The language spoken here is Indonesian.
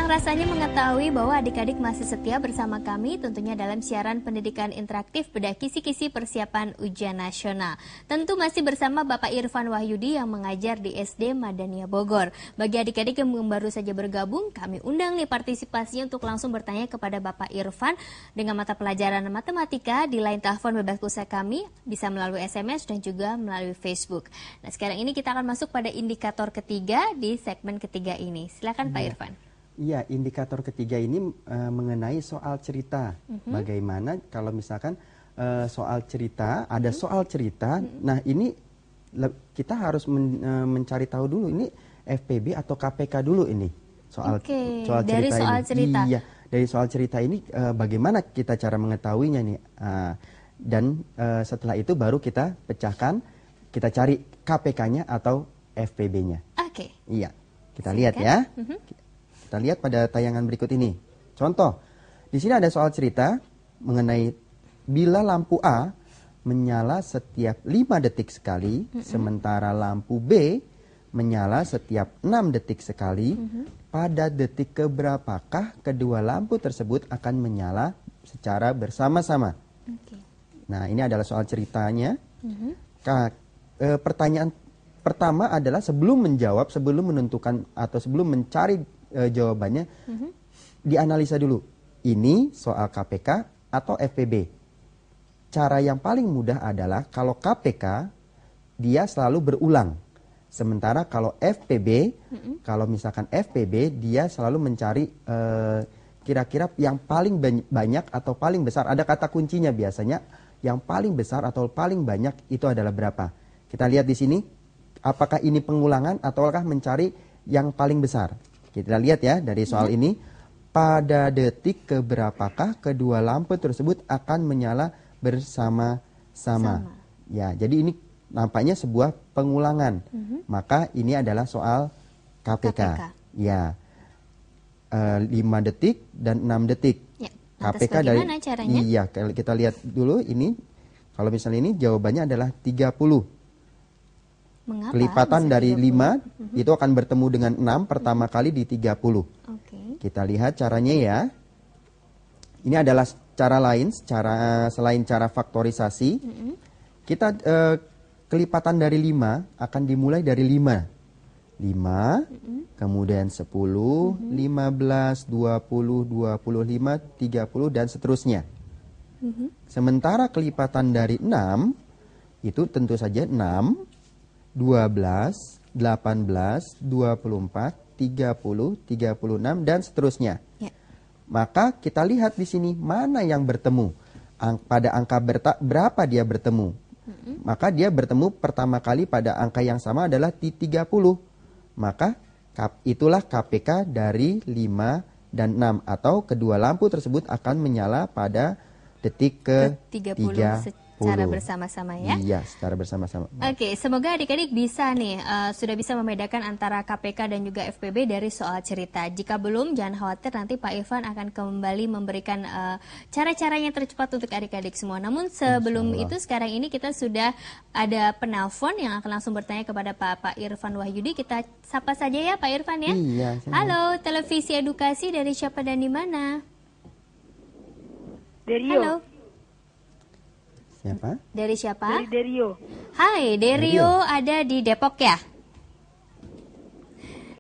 Senang rasanya mengetahui bahwa adik-adik masih setia bersama kami tentunya dalam siaran pendidikan interaktif bedah kisi-kisi persiapan ujian nasional. Tentu masih bersama Bapak Irfan Wahyudi yang mengajar di SD Madania Bogor. Bagi adik-adik yang baru saja bergabung, kami undang nih partisipasinya untuk langsung bertanya kepada Bapak Irfan dengan mata pelajaran matematika di line telepon bebas pulsa kami, bisa melalui SMS dan juga melalui Facebook. Nah, sekarang ini kita akan masuk pada indikator ketiga di segmen ketiga ini. Silakan Pak Irfan. Iya, indikator ketiga ini mengenai soal cerita. Bagaimana kalau misalkan soal cerita, ada soal cerita, nah ini kita harus mencari tahu dulu ini FPB atau KPK dulu ini. Soal cerita dari soal ini. Cerita. Iya, dari soal cerita ini bagaimana kita cara mengetahuinya nih. Dan setelah itu baru kita pecahkan, kita cari KPK-nya atau FPB-nya. Oke. Iya, kita lihat ya. Kita lihat pada tayangan berikut ini. Contoh, di sini ada soal cerita mengenai bila lampu A menyala setiap 5 detik sekali, sementara lampu B menyala setiap 6 detik sekali, pada detik keberapakah kedua lampu tersebut akan menyala secara bersama-sama? Nah, ini adalah soal ceritanya. Pertanyaan pertama adalah sebelum menjawab, sebelum menentukan atau sebelum mencari jawabannya, dianalisa dulu. Ini soal KPK atau FPB. Cara yang paling mudah adalah kalau KPK, dia selalu berulang. Sementara kalau FPB, kalau misalkan FPB, dia selalu mencari kira-kira yang paling banyak atau paling besar. Ada kata kuncinya biasanya, yang paling besar atau paling banyak itu adalah berapa. Kita lihat di sini, apakah ini pengulangan ataukah mencari yang paling besar. Kita lihat ya dari soal ini, pada detik keberapakah kedua lampu tersebut akan menyala bersama-sama. Ya, jadi ini nampaknya sebuah pengulangan. Maka ini adalah soal KPK. Ya, 5 detik dan 6 detik. Ya, KPK bagaimana dari caranya? Iya, kita lihat dulu ini. Kalau misalnya ini jawabannya adalah 30. Mengapa? Kelipatan dari 5 itu akan bertemu dengan 6 pertama kali di 30. Kita lihat caranya ya. Ini adalah cara lain, selain cara faktorisasi. Kita kelipatan dari 5 akan dimulai dari 5. 5, kemudian 10, 15, 20, 25, 30 dan seterusnya. Sementara kelipatan dari 6 itu tentu saja 6, 12, 18, 24, 30, 36 dan seterusnya. Maka kita lihat di sini mana yang bertemu. Pada angka berapa dia bertemu. Maka dia bertemu pertama kali pada angka yang sama adalah di 30. Maka itulah KPK dari 5 dan 6 atau kedua lampu tersebut akan menyala pada detik ke 30. Secara bersama-sama ya? Iya, secara bersama-sama. Oke, semoga adik-adik bisa nih, sudah bisa membedakan antara KPK dan juga FPB dari soal cerita. Jika belum, jangan khawatir, nanti Pak Irfan akan kembali memberikan cara-cara yang tercepat untuk adik-adik semua. Namun sebelum itu, sekarang ini kita sudah ada penelpon yang akan langsung bertanya kepada Pak Irfan Wahyudi. Kita sapa saja ya Pak Irfan ya? Iya. Halo, televisi edukasi dari siapa dan di mana? Derio. Halo. Siapa? Dari siapa? Dari Derio. Hai, Derio ada di Depok ya?